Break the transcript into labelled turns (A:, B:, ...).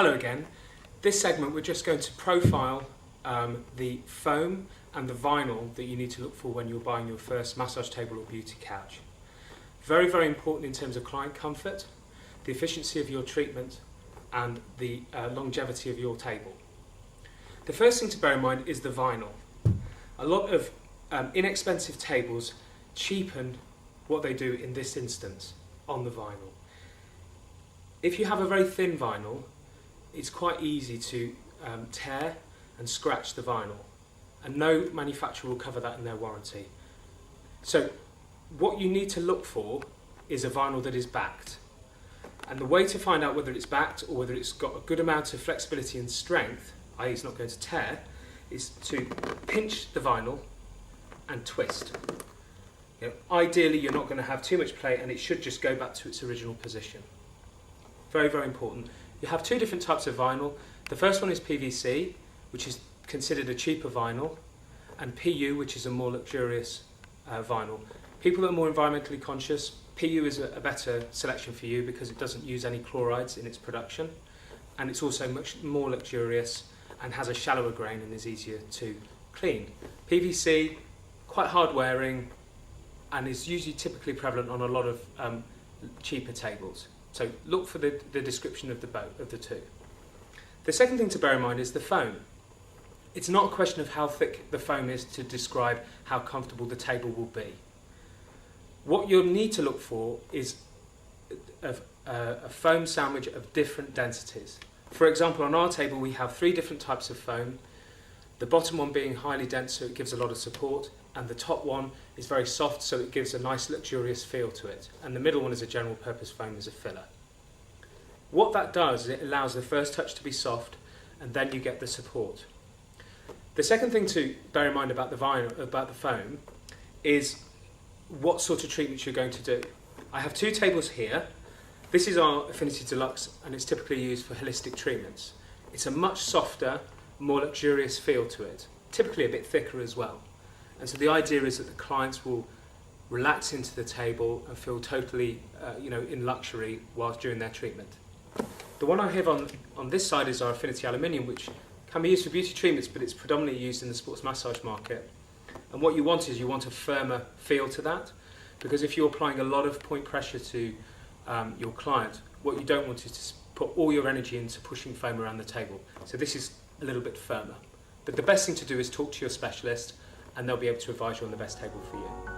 A: Hello again. This segment we're just going to profile the foam and the vinyl that you need to look for when you're buying your first massage table or beauty couch. Very, very important in terms of client comfort, the efficiency of your treatment and the longevity of your table. The first thing to bear in mind is the vinyl. A lot of inexpensive tables cheapen what they do in this instance on the vinyl. If you have a very thin vinyl, it's quite easy to tear and scratch the vinyl, and no manufacturer will cover that in their warranty. So what you need to look for is a vinyl that is backed, and the way to find out whether it's backed or whether it's got a good amount of flexibility and strength, i.e. it's not going to tear, is to pinch the vinyl and twist. Ideally you're not going to have too much play and it should just go back to its original position. Very, very important. You have two different types of vinyl. The first one is PVC, which is considered a cheaper vinyl, and PU, which is a more luxurious vinyl. People that are more environmentally conscious, PU is a better selection for you because it doesn't use any chlorides in its production, and it's also much more luxurious and has a shallower grain and is easier to clean. PVC, quite hard wearing, and is usually typically prevalent on a lot of cheaper tables. So look for the description of the two. The second thing to bear in mind is the foam. It's not a question of how thick the foam is to describe how comfortable the table will be. What you'll need to look for is a foam sandwich of different densities. For example, on our table we have 3 different types of foam. The bottom one being highly dense, so it gives a lot of support, and the top one is very soft, so it gives a nice luxurious feel to it, and the middle one is a general purpose foam as a filler. What that does is it allows the first touch to be soft, and then you get the support. The second thing to bear in mind about the foam is what sort of treatments you're going to do. I have 2 tables here. This is our Affinity Deluxe, and it's typically used for holistic treatments. It's a much softer, more luxurious feel to it, typically a bit thicker as well. And so the idea is that the clients will relax into the table and feel totally in luxury whilst during their treatment. The one I have on this side is our Affinity Aluminium, which can be used for beauty treatments, but it's predominantly used in the sports massage market. And what you want is you want a firmer feel to that, because if you're applying a lot of point pressure to your client, what you don't want is to put all your energy into pushing foam around the table. So this is a little bit firmer. But the best thing to do is talk to your specialist, and they'll be able to advise you on the best table for you.